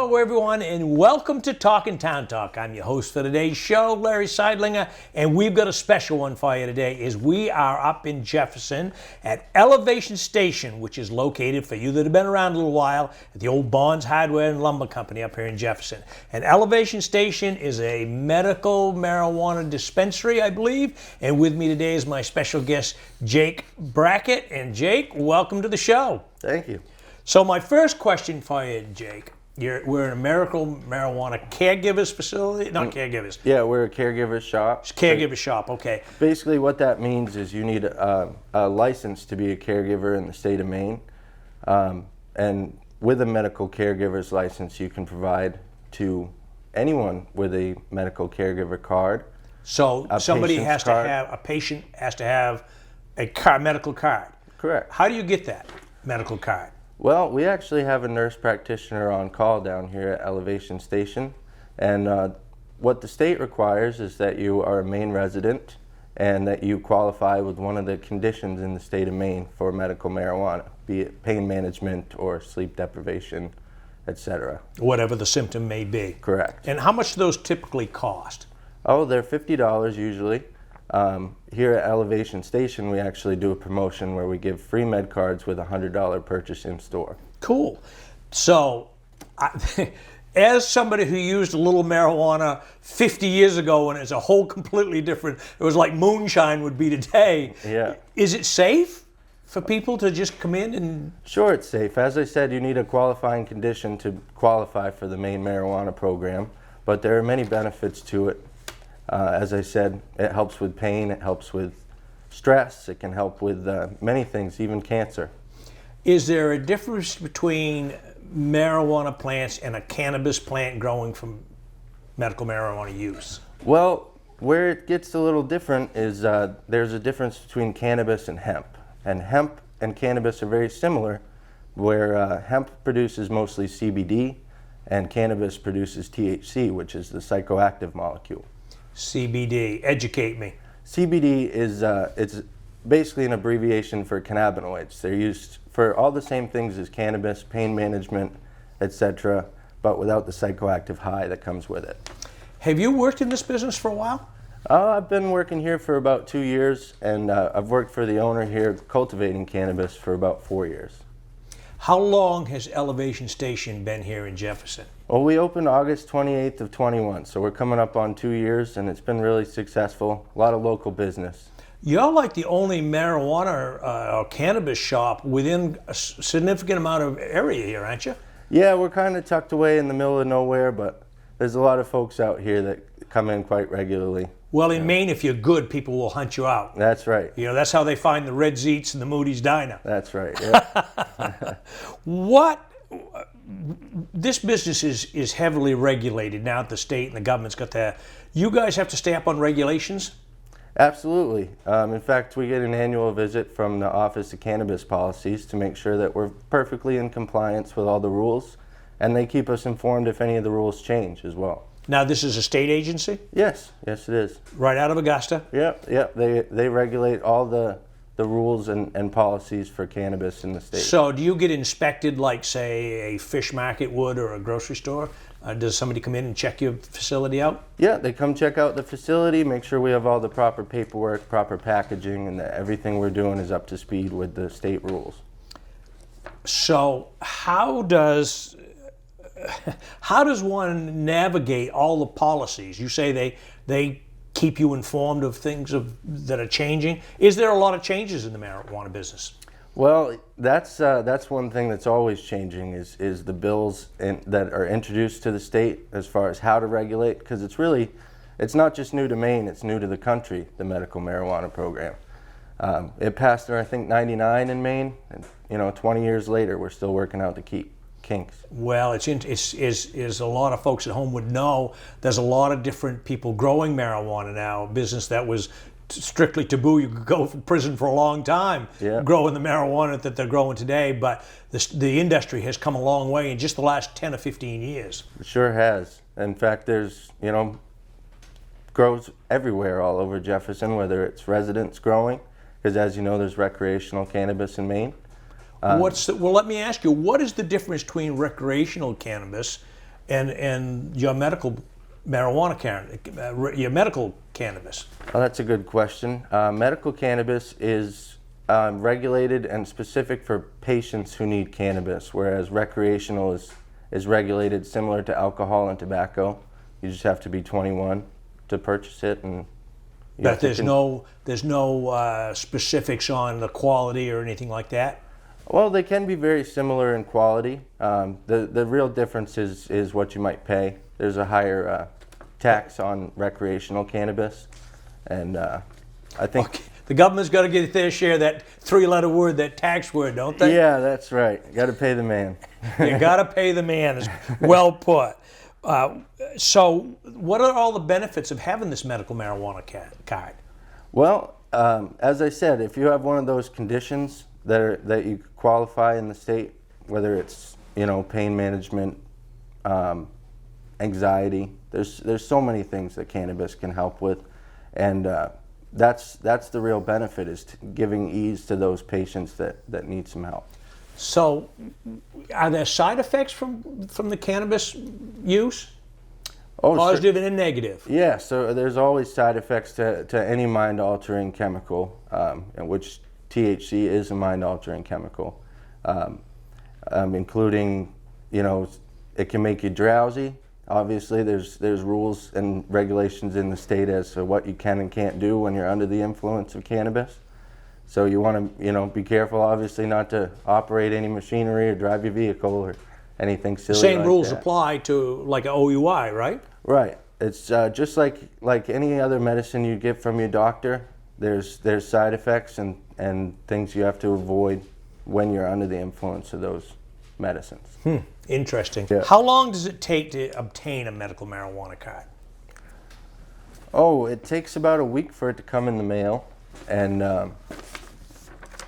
Hello, everyone, and welcome to Talkin' Town Talk. I'm your host for today's show, Larry Seidlinger, and we've got a special one for you today. Is we are up in Jefferson at Elevation Station, which is located, for you that have been around a little while, at the old Barnes Hardware and Lumber Company up here in Jefferson. And Elevation Station is a medical marijuana dispensary, I believe. And with me today is my special guest, Jake Brackett. And Jake, welcome to the show. Thank you. So my first question for you, Jake, we're in a medical marijuana caregivers facility? Not caregivers. Yeah, we're a caregiver shop. It's caregiver shop, okay. Basically what that means is you need a license to be a caregiver in the state of Maine. And with a medical caregiver's license, you can provide to anyone with a medical caregiver card. So somebody has to have, a patient has to have a medical card. Correct. How do you get that medical card? Well, we actually have a nurse practitioner on call down here at Elevation Station, and what the state requires is that you are a Maine resident and that you qualify with one of the conditions in the state of Maine for medical marijuana, be it pain management or sleep deprivation, etc. Whatever the symptom may be. Correct. And how much do those typically cost? Oh, they're $50 usually. Here at Elevation Station, we actually do a promotion where we give free med cards with a $100 purchase in store. Cool. So, as somebody who used a little marijuana 50 years ago when it's a whole completely different, it was like moonshine would be today. Yeah. Is it safe for people to just come in and... Sure, it's safe. As I said, you need a qualifying condition to qualify for the Maine marijuana program, but there are many benefits to it. As I said, it helps with pain, it helps with stress, it can help with many things, even cancer. Is there a difference between marijuana plants and a cannabis plant growing from medical marijuana use? Well, where it gets a little different is there's a difference between cannabis and hemp. And hemp and cannabis are very similar, where hemp produces mostly CBD and cannabis produces THC, which is the psychoactive molecule. CBD, educate me. CBD is it's basically an abbreviation for cannabinoids. They're used for all the same things as cannabis, pain management, etc., but without the psychoactive high that comes with it. Have you worked in this business for a while? I've been working here for about 2 years, and I've worked for the owner here cultivating cannabis for about 4 years. How long has Elevation Station been here in Jefferson? Well, we opened August 28th of 21, so we're coming up on 2 years, and it's been really successful. A lot of local business. You're like the only marijuana or cannabis shop within a significant amount of area here, aren't you? Yeah, we're kind of tucked away in the middle of nowhere, but there's a lot of folks out here that come in quite regularly. Well, in Maine, if you're good, people will hunt you out. That's right. You know, that's how they find the Red Zeets and the Moody's Diner. That's right, yeah. This business is heavily regulated now that the state and the government's got that. You guys have to stay up on regulations? Absolutely. In fact, we get an annual visit from the Office of Cannabis Policies to make sure that we're perfectly in compliance with all the rules, and they keep us informed if any of the rules change as well. Now, this is a state agency? Yes, yes it is. Right out of Augusta? Yep. They regulate all the rules and policies for cannabis in the state. So do you get inspected like, say, a fish market would or a grocery store? Does somebody come in and check your facility out? Yeah, they come check out the facility, make sure we have all the proper paperwork, proper packaging, and that everything we're doing is up to speed with the state rules. So how does one navigate all the policies? You say they keep you informed of things that are changing. Is there a lot of changes in the marijuana business? Well, that's one thing that's always changing is the bills that are introduced to the state as far as how to regulate, because it's not just new to Maine, it's new to the country, the medical marijuana program. It passed in, I think, 99 in Maine, and 20 years later we're still working out the kinks. Well, it's a lot of folks at home would know there's a lot of different people growing marijuana now, a business that was strictly taboo. You could go to prison for a long time growing the marijuana that they're growing today, but the industry has come a long way in just the last 10 or 15 years. It sure has. In fact, there's, grows everywhere all over Jefferson, whether it's residents growing, because as you know, there's recreational cannabis in Maine. Well, let me ask you, what is the difference between recreational cannabis and your medical marijuana your medical cannabis? Well, that's a good question. Medical cannabis is regulated and specific for patients who need cannabis, whereas recreational is regulated similar to alcohol and tobacco. You just have to be 21 to purchase it, and But there's no specifics on the quality or anything like that? Well, they can be very similar in quality. The real difference is what you might pay. There's a higher tax on recreational cannabis, and I think... Okay. The government's got to get their share of that three-letter word, that tax word, don't they? Yeah, that's right. Got to pay the man. You got to pay the man. Is well put. So what are all the benefits of having this medical marijuana card? Well, as I said, if you have one of those conditions that you qualify in the state, whether it's pain management, anxiety, there's so many things that cannabis can help with, and that's the real benefit, is giving ease to those patients that need some help. So, are there side effects from the cannabis use? Oh, positive and negative? Yeah, so there's always side effects to any mind-altering chemical, in which THC is a mind-altering chemical, including, it can make you drowsy. Obviously, there's rules and regulations in the state as to what you can and can't do when you're under the influence of cannabis. So you want to, be careful, obviously, not to operate any machinery or drive your vehicle or anything silly Same like rules that. Apply to like an OUI, right? Right. It's just like any other medicine you get from your doctor. There's side effects and things you have to avoid when you're under the influence of those medicines. Interesting. Yeah. How long does it take to obtain a medical marijuana card? Oh, it takes about a week for it to come in the mail, and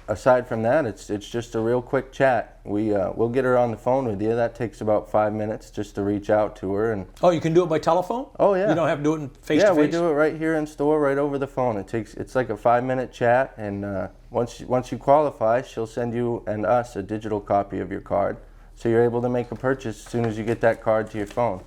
aside from that, it's just a real quick chat. We'll get her on the phone with you. That takes about 5 minutes just to reach out to her. And Oh, you can do it by telephone? Oh, yeah. You don't have to do it in face yeah, to face? we do it right here in store, right over the phone. It's like a 5-minute chat, and once you qualify, she'll send you and us a digital copy of your card, so you're able to make a purchase as soon as you get that card to your phone.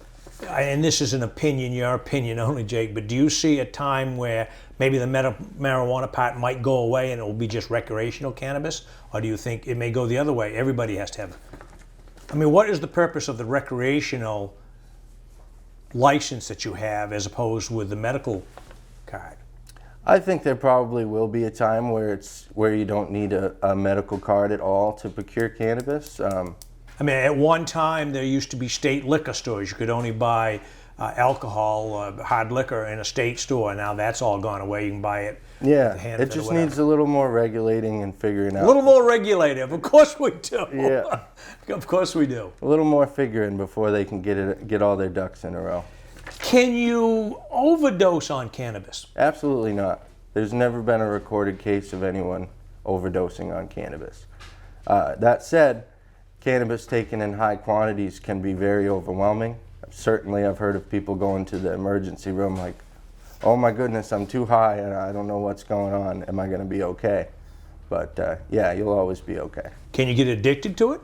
And this is an opinion, your opinion only, Jake, but do you see a time where maybe the marijuana part might go away and it will be just recreational cannabis? Or do you think it may go the other way? Everybody has to have... I mean, what is the purpose of the recreational license that you have as opposed with the medical card? I think there probably will be a time where you don't need a medical card at all to procure cannabis. I mean, at one time, there used to be state liquor stores. You could only buy alcohol, hard liquor in a state store. Now that's all gone away. You can buy it. Yeah, it just needs a little more regulating and figuring out. A little more regulative. Of course we do. Yeah. Of course we do. A little more figuring before they can get all their ducks in a row. Can you overdose on cannabis? Absolutely not. There's never been a recorded case of anyone overdosing on cannabis. That said, cannabis taken in high quantities can be very overwhelming. Certainly, I've heard of people going to the emergency room like, oh my goodness, I'm too high and I don't know what's going on. Am I going to be okay? But yeah, you'll always be okay. Can you get addicted to it?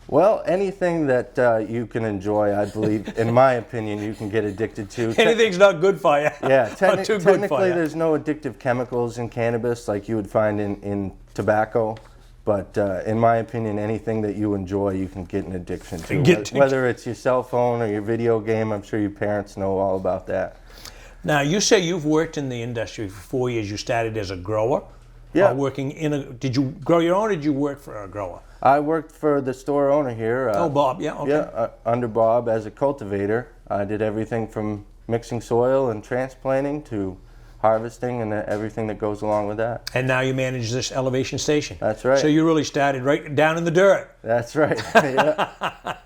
Well, anything that you can enjoy, I believe, in my opinion, you can get addicted to. Anything's not good for you. Yeah, Not too good for technically you. there's no addictive chemicals in cannabis like you would find in tobacco. But in my opinion, anything that you enjoy, you can get an addiction to. Whether it's your cell phone or your video game, I'm sure your parents know all about that. Now, you say you've worked in the industry for 4 years. You started as a grower? Yeah. Working in a... Did you grow your own or did you work for a grower? I worked for the store owner here. Oh, Bob, yeah, okay. Yeah, under Bob as a cultivator. I did everything from mixing soil and transplanting to harvesting and everything that goes along with that. And now you manage this elevation station. That's right. So you really started right down in the dirt. That's right. Yeah.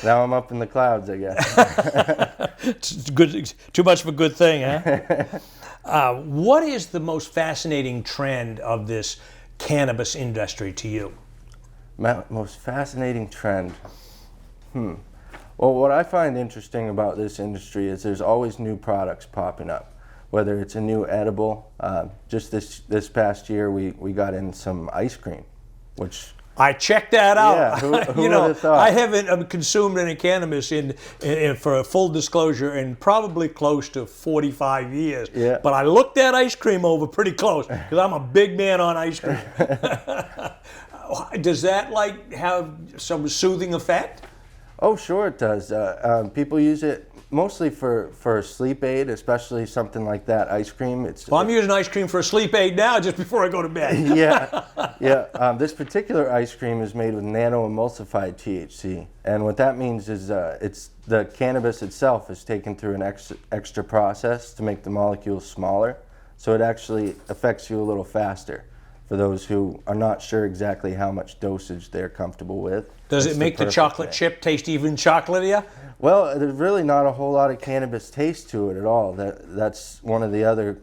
Now I'm up in the clouds, I guess. It's good. Too much of a good thing, huh? What is the most fascinating trend of this cannabis industry to you? Most fascinating trend. Well, what I find interesting about this industry is there's always new products popping up. Whether it's a new edible, just this past year we got in some ice cream, which I checked that out. Yeah, who You know, would have thought? I haven't consumed any cannabis for a full disclosure, in probably close to 45 years. Yeah. But I looked that ice cream over pretty close because I'm a big man on ice cream. Does that like have some soothing effect? Oh, sure it does. People use it mostly for a sleep aid, especially something like that, ice cream. Well, I'm using ice cream for a sleep aid now just before I go to bed. Yeah. This particular ice cream is made with nano-emulsified THC. And what that means is it's the cannabis itself is taken through an extra process to make the molecules smaller. So it actually affects you a little faster for those who are not sure exactly how much dosage they're comfortable with. Does it make the chocolate chip taste even chocolatier? Well, there's really not a whole lot of cannabis taste to it at all. That's one of the other,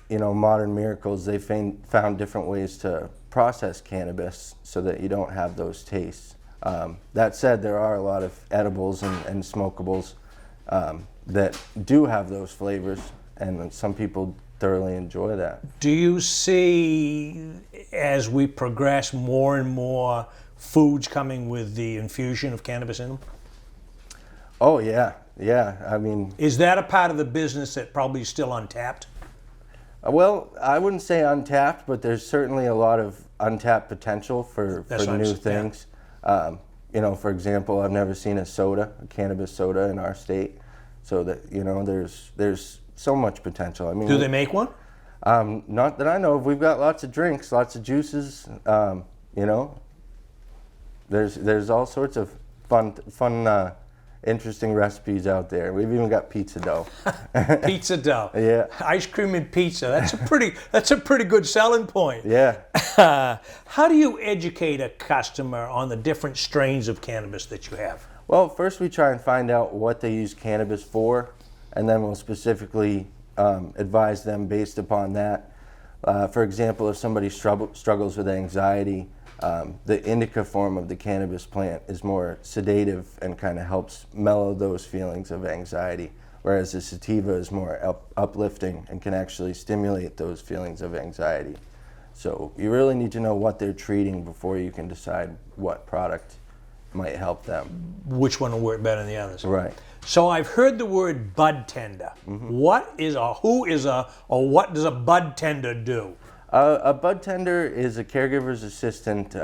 modern miracles. They found different ways to process cannabis so that you don't have those tastes. That said, there are a lot of edibles and smokables that do have those flavors, and some people thoroughly enjoy that. Do you see, as we progress, more and more foods coming with the infusion of cannabis in them? Oh, yeah. I mean... Is that a part of the business that probably is still untapped? Well, I wouldn't say untapped, but there's certainly a lot of untapped potential for new things. Yeah. For example, I've never seen a cannabis soda in our state. So that, there's so much potential. I mean, do they make one? Not that I know of. We've got lots of drinks, lots of juices. There's all sorts of fun, interesting recipes out there. We've even got pizza dough. Pizza dough. Yeah. Ice cream and pizza. That's a pretty good selling point. Yeah. How do you educate a customer on the different strains of cannabis that you have? Well, first we try and find out what they use cannabis for, and then we'll specifically advise them based upon that. For example, if somebody struggles with anxiety, the indica form of the cannabis plant is more sedative and kind of helps mellow those feelings of anxiety, whereas the sativa is more uplifting and can actually stimulate those feelings of anxiety. So you really need to know what they're treating before you can decide what product might help them. Which one will work better than the others? Right. So I've heard the word bud tender. Mm-hmm. What does a bud tender do? A bud tender is a caregiver's assistant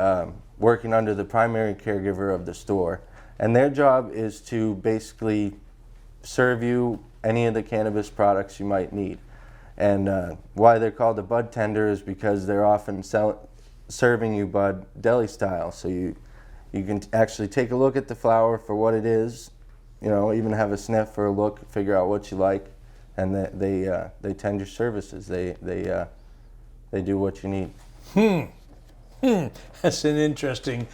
working under the primary caregiver of the store, and their job is to basically serve you any of the cannabis products you might need. And why they're called a bud tender is because they're often serving you bud deli style, so you can actually take a look at the flower for what it is, even have a sniff or a look, figure out what you like, and they tend your services. They do what you need. That's an interesting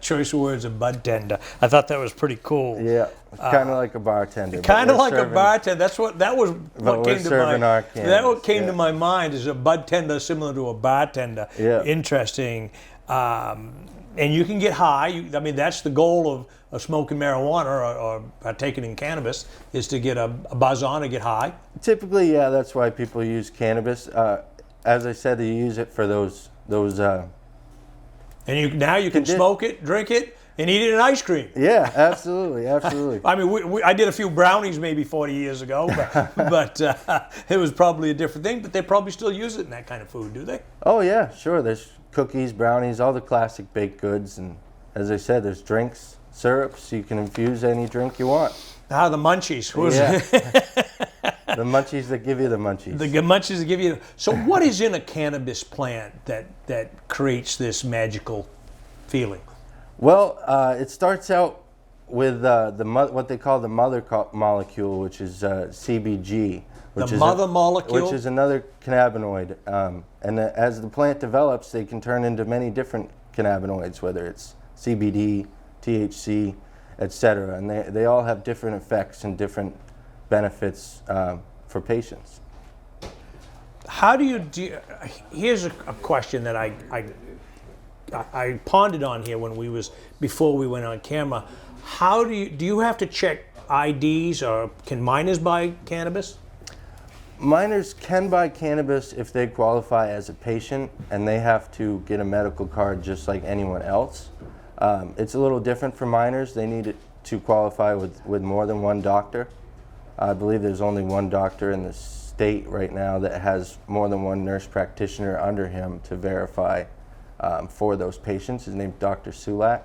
choice of words, a bud tender. I thought that was pretty cool. Yeah, kind of like a bartender. Kind of like a bartender. That was what came to to my mind is a bud tender similar to a bartender. Yeah. Interesting. And you can get high. That's the goal of smoking marijuana or partaking in cannabis, is to get a buzz on, to get high. Typically, yeah, that's why people use cannabis. As I said, they use it for those. And you can smoke it, drink it, and eat it in ice cream. Yeah, absolutely. I did a few brownies maybe 40 years ago, but it was probably a different thing. But they probably still use it in that kind of food, do they? Oh yeah, sure. There's cookies, brownies, all the classic baked goods, and as I said, there's drinks, syrups. You can infuse any drink you want. Ah, the munchies. The munchies that give you the munchies. The munchies that give you. So, what is in a cannabis plant that creates this magical feeling? Well, it starts out with what they call the mother molecule, which is CBG. Which is another cannabinoid. And as the plant develops, they can turn into many different cannabinoids, whether it's CBD, THC, etc. And they all have different effects and different benefits for patients. How do you here's a question that I pondered on here before we went on camera. Do you have to check IDs, or can minors buy cannabis? Minors can buy cannabis if they qualify as a patient, and they have to get a medical card just like anyone else. It's a little different for minors. They need to qualify with more than one doctor. I believe there's only one doctor in the state right now that has more than one nurse practitioner under him to verify for those patients. His name's Dr. Sulak.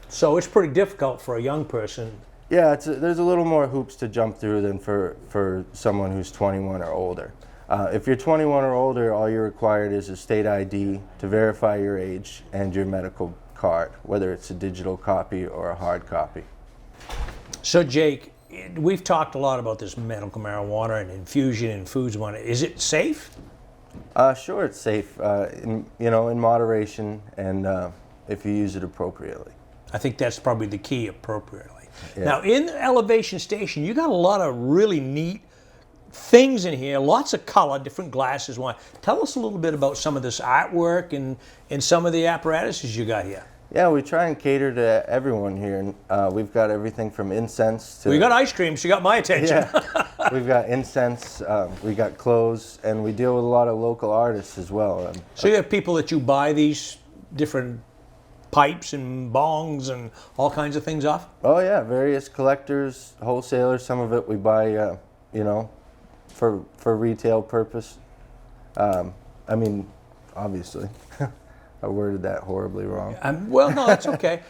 So it's pretty difficult for a young person. Yeah, there's a little more hoops to jump through than for someone who's 21 or older. If you're 21 or older, all you're required is a state ID to verify your age and your medical card, whether it's a digital copy or a hard copy. So Jake, we've talked a lot about this medical marijuana and infusion in foods and whatnot. Is it safe? Sure, it's safe, in moderation, and if you use it appropriately. I think that's probably the key, appropriately. Yeah. Now, in the elevation station, you got a lot of really neat things in here, lots of color, different glasses. Tell us a little bit about some of this artwork and some of the apparatuses you got here. Yeah, we try and cater to everyone here. We've got everything from incense to... We got ice cream, so you got my attention. Yeah, we've got incense, we got clothes, and we deal with a lot of local artists as well. So you have people that you buy these different pipes and bongs and all kinds of things off? Oh yeah, various collectors, wholesalers. Some of it we buy, for retail purpose. I mean, obviously, I worded that horribly wrong. Well, no, that's okay.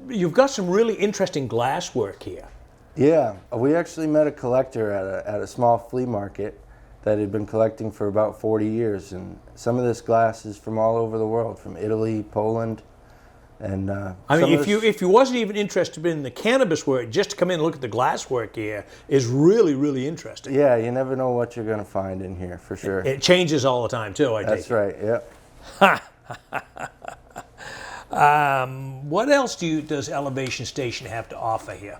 You've got some really interesting glass work here. Yeah, we actually met a collector at a small flea market that had been collecting for about 40 years, and some of this glass is from all over the world, from Italy, Poland. And I mean, if you wasn't even interested in the cannabis work, just to come in and look at the glass work here is really, really interesting. Yeah, you never know what you're going to find in here, for sure. It changes all the time, too, I take it. That's right, yeah. What else does Elevation Station have to offer here?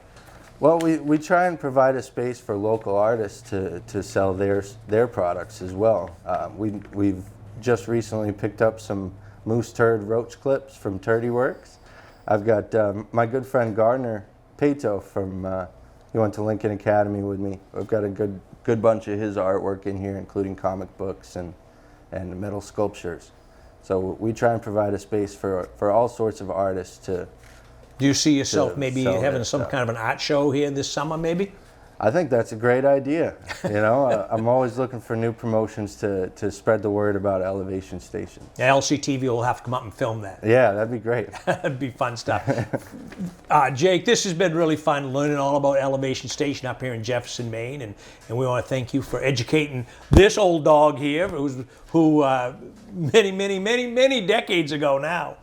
Well, we try and provide a space for local artists to sell their products as well. We've just recently picked up some moose turd roach clips from Turdy Works. I've got my good friend Gardner Pato from, he went to Lincoln Academy with me. I've got a good bunch of his artwork in here, including comic books and metal sculptures. So we try and provide a space for all sorts of artists to... Do you see yourself maybe having some kind of an art show here this summer, maybe? I think that's a great idea. I'm always looking for new promotions to spread the word about Elevation Station. Yeah, LCTV will have to come up and film that. Yeah, that'd be great. That'd be fun stuff. Jake, this has been really fun learning all about Elevation Station up here in Jefferson, Maine, and we want to thank you for educating this old dog here, who many decades ago now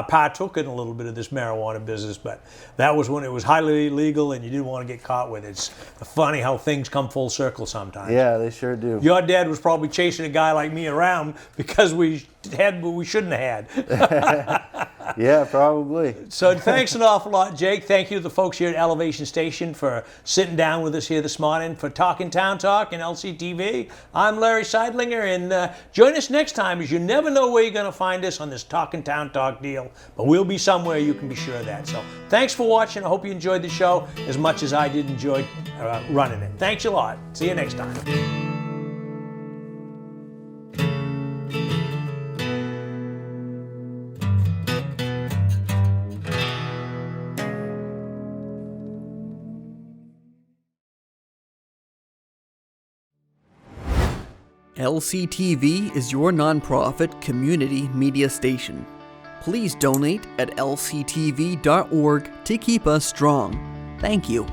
partook in a little bit of this marijuana business, but that was when it was highly illegal and you didn't want to get caught with it. It's funny how things come full circle sometimes. Yeah, they sure do. Your dad was probably chasing a guy like me around because we had what we shouldn't have had. Yeah, probably. So thanks an awful lot, Jake. Thank you to the folks here at Elevation Station for sitting down with us here this morning for Talkin' Town Talk and LCTV. I'm Larry Seidlinger, and join us next time, as you never know where you're going to find us on this Talkin' Town Talk deal, but we'll be somewhere, you can be sure of that. So thanks for watching. I hope you enjoyed the show as much as I did enjoy running it. Thanks a lot. See you next time. LCTV is your nonprofit community media station. Please donate at lctv.org to keep us strong. Thank you.